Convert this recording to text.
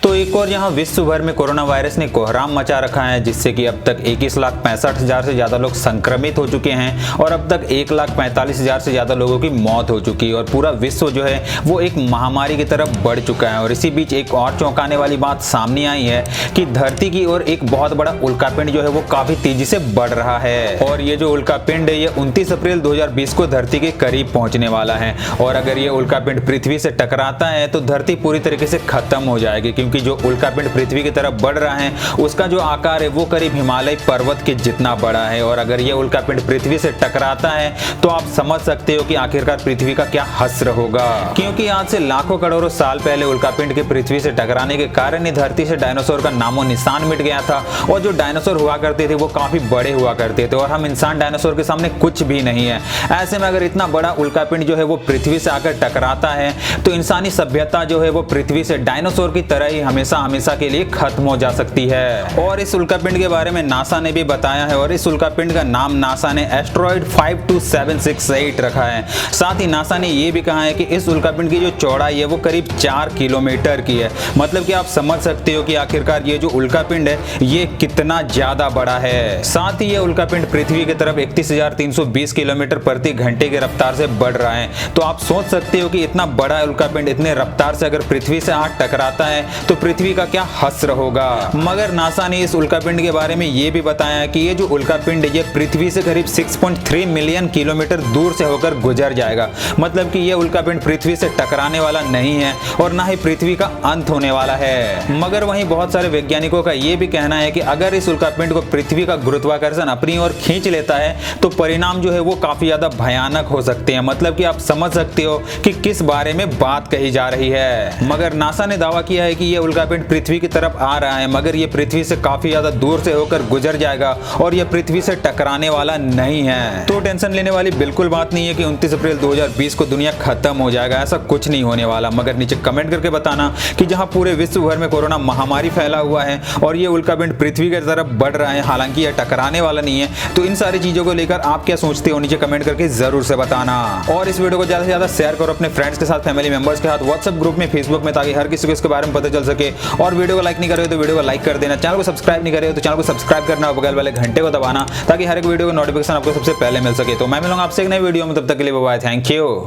तो एक और यहाँ विश्व भर में कोरोना वायरस ने कोहराम मचा रखा है, जिससे कि अब तक 21,65,000 से ज्यादा लोग संक्रमित हो चुके हैं और अब तक 1,45,000 से ज्यादा लोगों की मौत हो चुकी है और पूरा विश्व जो है वो एक महामारी की तरफ बढ़ चुका है। और इसी बीच एक और चौंकाने वाली बात सामने आई है कि धरती की ओर एक बहुत बड़ा उल्कापिंड जो है वो काफी तेजी से बढ़ रहा है और ये जो उल्कापिंड है ये 29 अप्रैल 2020 को धरती के करीब पहुंचने वाला है। और अगर ये उल्कापिंड पृथ्वी से टकराता है तो धरती पूरी तरीके से खत्म हो जाएगी, क्योंकि जो उल्कापिंड पृथ्वी की तरफ बढ़ रहा है उसका जो आकार है वो करीब हिमालय पर्वत के जितना बड़ा है। और अगर ये उल्कापिंड पृथ्वी से टकराता है तो आप समझ सकते हो कि आखिरकार पृथ्वी का क्या हश्र होगा, क्योंकि आज से लाखों करोड़ों साल पहले उल्कापिंड के पृथ्वी से टकराने के कारण ही धरती से डायनासोर का नामो निशान मिट गया था और जो डायनासोर हुआ करते थे वो काफी बड़े हुआ करते थे और हम इंसान डायनासोर के सामने कुछ भी नहीं है। ऐसे में अगर इतना बड़ा उल्कापिंड जो है वो पृथ्वी से आकर टकराता है तो इंसानी सभ्यता जो है वो पृथ्वी से डायनासोर की तरह ही हमेशा हमेशा के लिए खत्म हो जा सकती है। और इस उल्कापिंड के बारे में नासा ने भी बताया है और इस उल्कापिंड का नाम नासा ने एस्टेरॉयड 52768 रखा है। साथ ही नासा ने यह भी कहा है कि इस उल्कापिंड की जो चौड़ाई है वो करीब 4 किलोमीटर की है। मतलब कि आप समझ सकते हो कि आखिरकार ये जो उल्कापिंड है ये कितना ज्यादा बड़ा है। साथ ही ये उल्कापिंड पृथ्वी की तरफ 31,320 किलोमीटर प्रति घंटे की रफ्तार से बढ़ रहा है। तो आप सोच सकते हो कि इतना बड़ा उल्कापिंड इतने रफ्तार से अगर पृथ्वी से हाथ टकराता है तो पृथ्वी का क्या हश्र होगा। मगर नासा ने इस उल्कापिंड के बारे में ये भी बताया कि ये जो उल्कापिंड ये पृथ्वी से करीब 6.3 मिलियन किलोमीटर दूर से होकर गुजर जाएगा। मतलब कि ये उल्कापिंड पृथ्वी से टकराने वाला नहीं है और ना ही पृथ्वी का अंत होने वाला है। मगर वहीं बहुत सारे वैज्ञानिकों का ये भी कहना है कि अगर इस उल्कापिंड को पृथ्वी का गुरुत्वाकर्षण अपनी ओर खींच लेता है तो परिणाम जो है वो काफी ज्यादा भयानक हो सकते हैं। मतलब कि आप समझ सकते हो कि किस बारे में बात कही जा रही है। मगर नासा ने दावा किया है कि ये उल्कापिंड पृथ्वी की तरफ आ रहा है, मगर ये पृथ्वी से काफी ज्यादा दूर से होकर गुजर जाएगा और ये पृथ्वी से टकराने वाला नहीं है। तो टेंशन लेने वाली बिल्कुल बात नहीं है कि 29 अप्रैल 2020 को दुनिया खत्म हो जाएगा, ऐसा कुछ नहीं होने वाला। मगर नीचे कमेंट करके बताना कि जहां पूरे विश्व भर में कोरोना महामारी फैला हुआ है और ये उल्कापिंड पृथ्वी की तरफ बढ़ रहा है, हालांकि यह टकराने वाला नहीं है, तो इन सारी चीजों को लेकर आप क्या सोचते हो नीचे कमेंट करके जरूर से बताना। और इस वीडियो को ज्यादा से ज्यादा शेयर करो अपने फ्रेंड्स के साथ, फैमिली मेंबर्स के साथ, व्हाट्सएप ग्रुप में, फेसबुक में, ताकि हर किसी को इसके बारे में पता चल सके। और वीडियो को लाइक नहीं कर रहे हो तो वीडियो को लाइक कर देना, चैनल को सब्सक्राइब नहीं कर रहे हो तो चैनल को सब्सक्राइब करना और बगल वाले घंटे को दबाना ताकि हर एक वीडियो का नोटिफिकेशन आपको सबसे पहले मिल सके। तो मैं मिलूंगा आपसे एक नई वीडियो में, तब तक के लिए बाय बाय, थैंक यू।